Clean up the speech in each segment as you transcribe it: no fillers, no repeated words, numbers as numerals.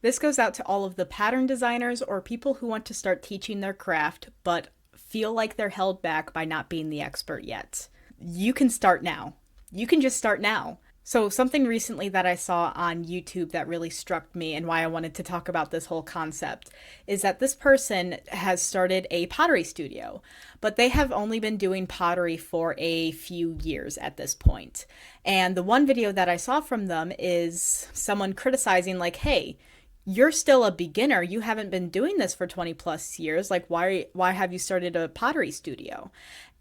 This goes out to all of the pattern designers or people who want to start teaching their craft but feel like they're held back by not being the expert yet. You can start now. You can just start now. So, something recently that I saw on YouTube that really struck me and why I wanted to talk about this whole concept is that this person has started a pottery studio, but they have only been doing pottery for a few years at this point. And the one video that I saw from them is someone criticizing, like, hey, you're still a beginner. You haven't been doing this for 20 plus years. Like, why have you started a pottery studio?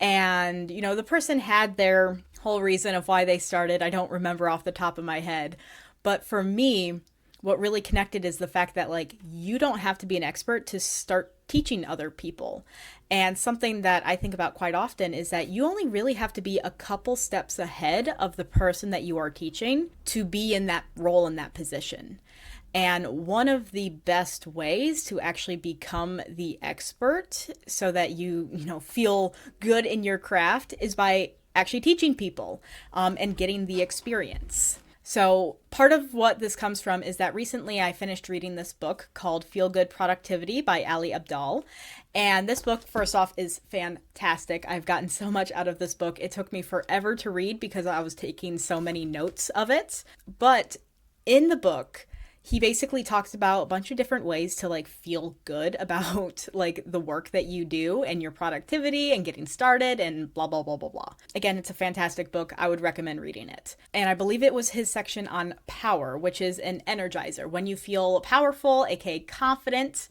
And, the person had their whole reason of why they started. I don't remember off the top of my head. But for me, what really connected is the fact that, like, you don't have to be an expert to start teaching other people. And something that I think about quite often is that you only really have to be a couple steps ahead of the person that you are teaching to be in that role, in that position. And one of the best ways to actually become the expert so that you feel good in your craft is by actually teaching people and getting the experience. So part of what this comes from is that recently I finished reading this book called Feel Good Productivity by Ali Abdaal. And this book, first off, is fantastic. I've gotten so much out of this book. It took me forever to read because I was taking so many notes of it. But in the book, he basically talks about a bunch of different ways to, like, feel good about, like, the work that you do and your productivity and getting started and blah, blah, blah, blah, blah. Again, it's a fantastic book. I would recommend reading it. And I believe it was his section on power, which is an energizer. When you feel powerful, aka confident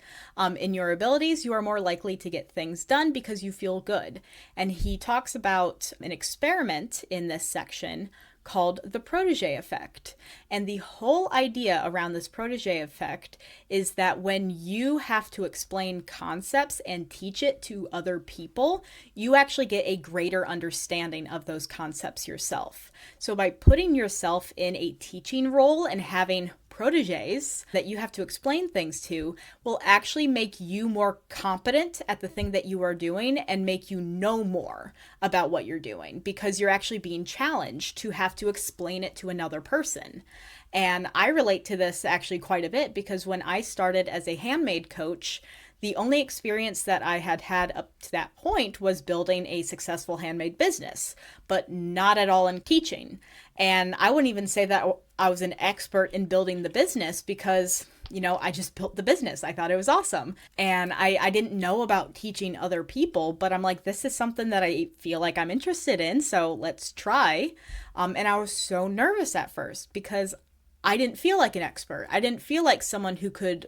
in your abilities, you are more likely to get things done because you feel good. And he talks about an experiment in this section called the protege effect. And the whole idea around this protege effect is that when you have to explain concepts and teach it to other people, you actually get a greater understanding of those concepts yourself. So by putting yourself in a teaching role and having proteges that you have to explain things to will actually make you more competent at the thing that you are doing and make you know more about what you're doing because you're actually being challenged to have to explain it to another person. And I relate to this actually quite a bit because when I started as a handmade coach, the only experience that I had had up to that point was building a successful handmade business, but not at all in teaching. And I wouldn't even say that I was an expert in building the business because, I just built the business. I thought it was awesome. And I didn't know about teaching other people, but I'm like, this is something that I feel like I'm interested in, so let's try. And I was so nervous at first because I didn't feel like an expert. I didn't feel like someone who could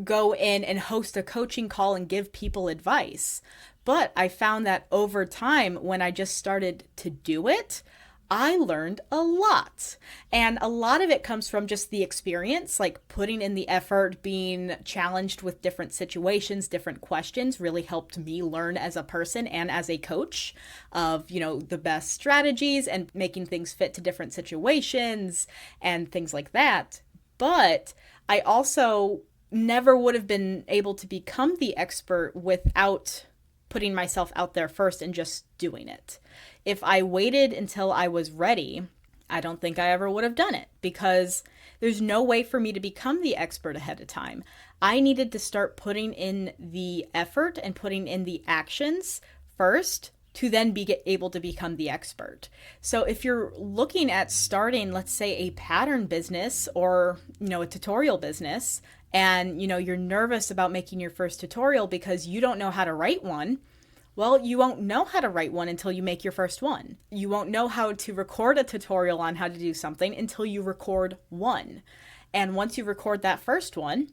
go in and host a coaching call and give people advice. But I found that over time, when I just started to do it, I learned a lot. And a lot of it comes from just the experience, like putting in the effort, being challenged with different situations, different questions really helped me learn as a person and as a coach of, the best strategies and making things fit to different situations and things like that. But I also never would have been able to become the expert without putting myself out there first and just doing it. If I waited until I was ready, I don't think I ever would have done it because there's no way for me to become the expert ahead of time. I needed to start putting in the effort and putting in the actions first to then be able to become the expert. So if you're looking at starting, let's say, a pattern business or, a tutorial business, and, you're nervous about making your first tutorial because you don't know how to write one, well, you won't know how to write one until you make your first one. You won't know how to record a tutorial on how to do something until you record one. And once you record that first one,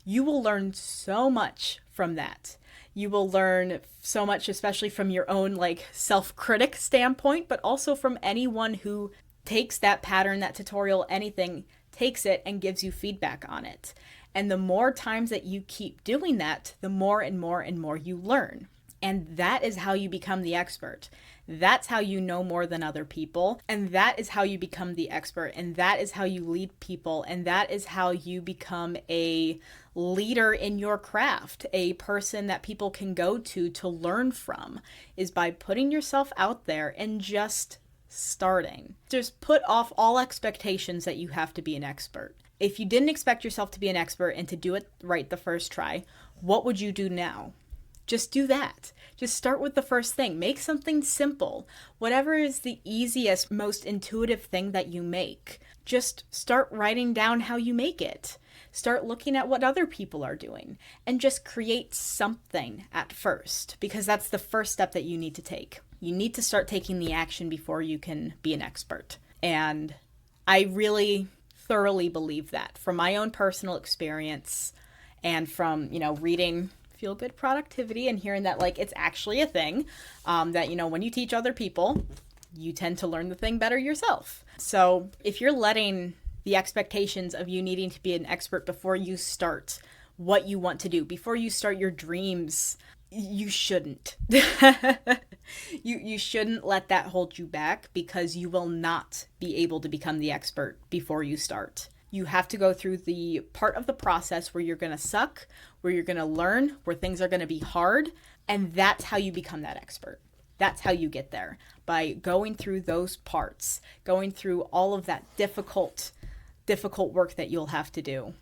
you will learn so much from that. You will learn so much, especially from your own self-critic standpoint, but also from anyone who takes that pattern, that tutorial, anything, takes it and gives you feedback on it. And the more times that you keep doing that, the more and more and more you learn. And that is how you become the expert. That's how you know more than other people. And that is how you become the expert. And that is how you lead people. And that is how you become a leader in your craft, a person that people can go to learn from, is by putting yourself out there and just starting. Just put off all expectations that you have to be an expert. if you didn't expect yourself to be an expert and to do it right the first try, what would you do now? Just do that. Just start with the first thing. Make something simple. Whatever is the easiest, most intuitive thing that you make, just start writing down how you make it. Start looking at what other people are doing and just create something at first, because that's the first step that you need to take. You need to start taking the action before you can be an expert. And I really thoroughly believe that from my own personal experience and from, reading Feel Good Productivity and hearing that, like, it's actually a thing, that, when you teach other people, you tend to learn the thing better yourself. So if you're letting the expectations of you needing to be an expert before you start what you want to do, before you start your dreams, you shouldn't. You shouldn't let that hold you back, because you will not be able to become the expert before you start. You have to go through the part of the process where you're going to suck, where you're going to learn, where things are going to be hard, and that's how you become that expert. That's how you get there, by going through those parts, going through all of that difficult work that you'll have to do.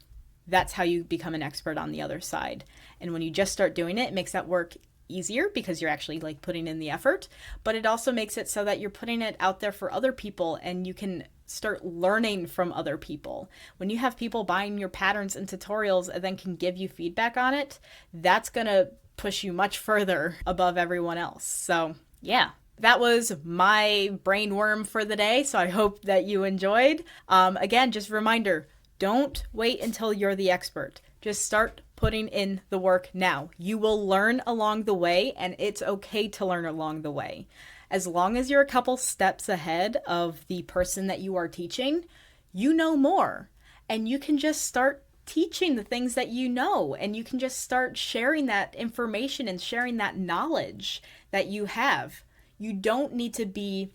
That's how you become an expert on the other side. And when you just start doing it, it makes that work easier, because you're actually like putting in the effort, but it also makes it so that you're putting it out there for other people, and you can start learning from other people. When you have people buying your patterns and tutorials and then can give you feedback on it, that's gonna push you much further above everyone else. So yeah, that was my brainworm for the day. So I hope that you enjoyed. Again, just a reminder, don't wait until you're the expert. Just start putting in the work now. You will learn along the way, and it's okay to learn along the way. As long as you're a couple steps ahead of the person that you are teaching, you know more. And you can just start teaching the things that you know, and you can just start sharing that information and sharing that knowledge that you have. You don't need to be,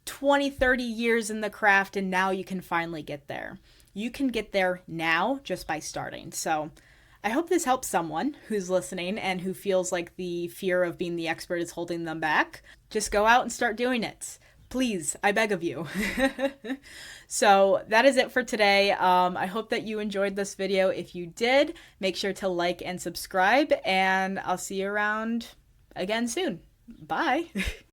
20, 30 years in the craft and now you can finally get there. You can get there now just by starting. So I hope this helps someone who's listening and who feels like the fear of being the expert is holding them back. Just go out and start doing it. Please, I beg of you. So that is it for today. I hope that you enjoyed this video. If you did, make sure to like and subscribe, and I'll see you around again soon. Bye.